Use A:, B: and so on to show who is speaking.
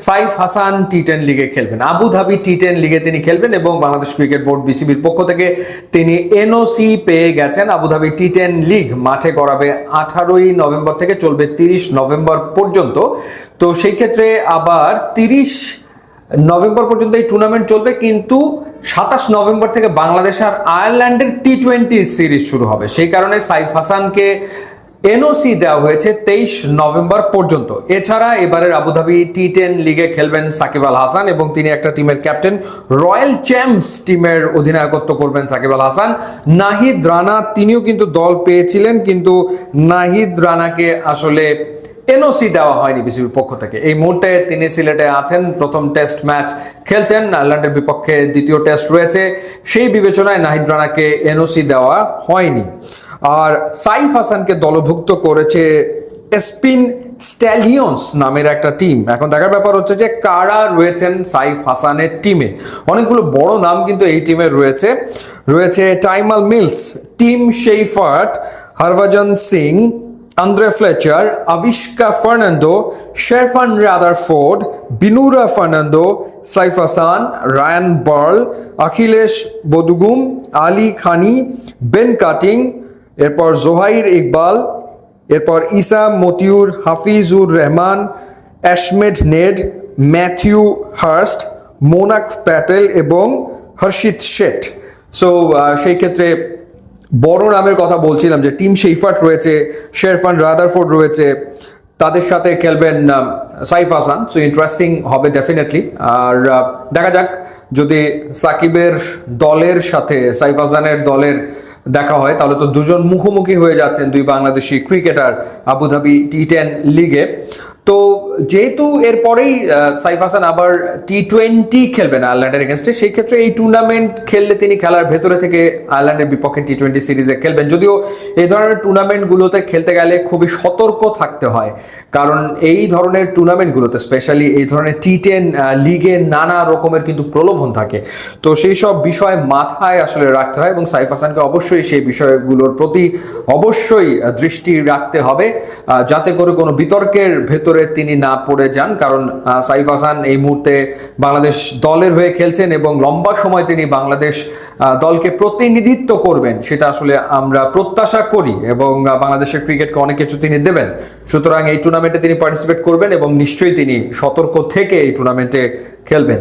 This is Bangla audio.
A: সাইফ হাসান টি10 লিগে খেলবেন, আবুধাবি টি10 লিগে তিনি খেলবেন এবং বাংলাদেশ ক্রিকেট বোর্ড বিসিবির পক্ষ থেকে তিনি এনওসি পেয়ে গেছেন। আবুধাবি টি10 লিগ মাঠে গড়াবে 18ই নভেম্বর থেকে, চলবে 30 নভেম্বর পর্যন্ত। তো সেই ক্ষেত্রে আবার 30 নভেম্বর পর্যন্ত এই টুর্নামেন্ট চলবে, কিন্তু 27 নভেম্বর থেকে বাংলাদেশ আর আয়ারল্যান্ডের টি20 সিরিজ শুরু হবে। সেই কারণে সাইফ হাসানকে এনওসি দেওয়া হয়েছে 23 নভেম্বর পর্যন্ত। এছাড়া এবারের আবুধাবি টি10 লিগে খেলবেন সাকিব আল হাসান এবং তিনি একটা টিমের ক্যাপ্টেন। রয়্যাল চ্যাম্পস টিমের অধিনায়কত্ব করবেন সাকিব আল হাসান। নাহিদ রানা তিনিও কিন্তু দল পেয়েছিলেন, কিন্তু নাহিদ রানাকে আসলে এনওসি দেওয়া হয়নি বিসিবির পক্ষ থেকে। এই মুহূর্তে তিনি সিলেটে আছেন, প্রথম টেস্ট ম্যাচ খেলছেন, আয়ারল্যান্ডের বিপক্ষে দ্বিতীয় টেস্ট রয়েছে, সেই বিবেচনায় নাহিদ রানাকে এনওসি দেওয়া হয়নি। আর সাইফ হাসানকে দলভুক্ত করেছে স্পিন স্ট্যালিয়ন্স নামের একটা টিম। এখন দেখার ব্যাপার হচ্ছে যে কারা রয়েছেন সাইফ হাসানের টিমে। অনেকগুলো বড় নাম কিন্তু এই টিমে রয়েছে Tymal Mills, Tim Seifert, Harbhajan Singh, Andre Fletcher, Avishka Fernando, Sherfane Rutherford, Binura Fernando, Saif Hasan, Ryan Burl, Akhilesh Bodugum, Ali Khan, Ben Cutting, এরপর জোহাইর ইকবাল, এরপর Isa Matiur, Hafizur Rahman, Ashmead Nedd, Matthew Hurst, Monank Patel এবং হর্ষিত শেঠ। সো সেই ক্ষেত্রে বড় নামের কথা বলছিলাম যে টিম শেফার্ট রয়েছে, শেরফান রাদারফোর্ড রয়েছে, তাদের সাথে খেলবেন সাইফ হাসান। সো ইন্টারেস্টিং হবে ডেফিনেটলি। আর দেখা যাক, যদি সাকিবের দলের সাথে সাইফ হাসানের দলের দেখা হয় তাহলে তো দুজন মুখোমুখি হয়ে যাচ্ছেন, দুই বাংলাদেশি ক্রিকেটার আবুধাবি টি10 লিগে। তো যেহেতু এরপরেই সাইফ হাসান আবার টি20 খেলবেন আয়ারল্যান্ডের এগেনস্টে, সেই ক্ষেত্রে এই টুর্নামেন্ট খেললে তিনি খেলার ভেতরে থেকে আয়ারল্যান্ডের বিপক্ষে টি20 সিরিজে খেলবেন। যদিও এই ধরনের টুর্নামেন্টগুলোতে খেলতে গেলে খুবই সতর্ক থাকতে হয়, কারণ এই ধরনের টুর্নামেন্টগুলোতে স্পেশালি এই ধরনের টি10 লিগে নানা রকমের কিন্তু প্রলোভন থাকে। তো সেই সব বিষয় মাথায় আসলে রাখতে হয় এবং সাইফ হাসানকে অবশ্যই সেই বিষয়গুলোর প্রতি অবশ্যই দৃষ্টি রাখতে হবে, যাতে করে কোনো বিতর্কের ভেতরে তিনি না পড়ে যান। কারণ সাইফ হাসান এই মুহূর্তে বাংলাদেশ দলের হয়ে খেলছেন এবং লম্বা সময় তিনি বাংলাদেশ দলকে প্রতিনিধিত্ব করবেন, সেটা আসলে আমরা প্রত্যাশা করি এবং বাংলাদেশের ক্রিকেটকে অনেক কিছু তিনি দেবেন। সুতরাং এই টুর্নামেন্টে তিনি পার্টিসিপেট করবেন এবং নিশ্চয়ই তিনি সতর্ক থেকে এই টুর্নামেন্টে খেলবেন।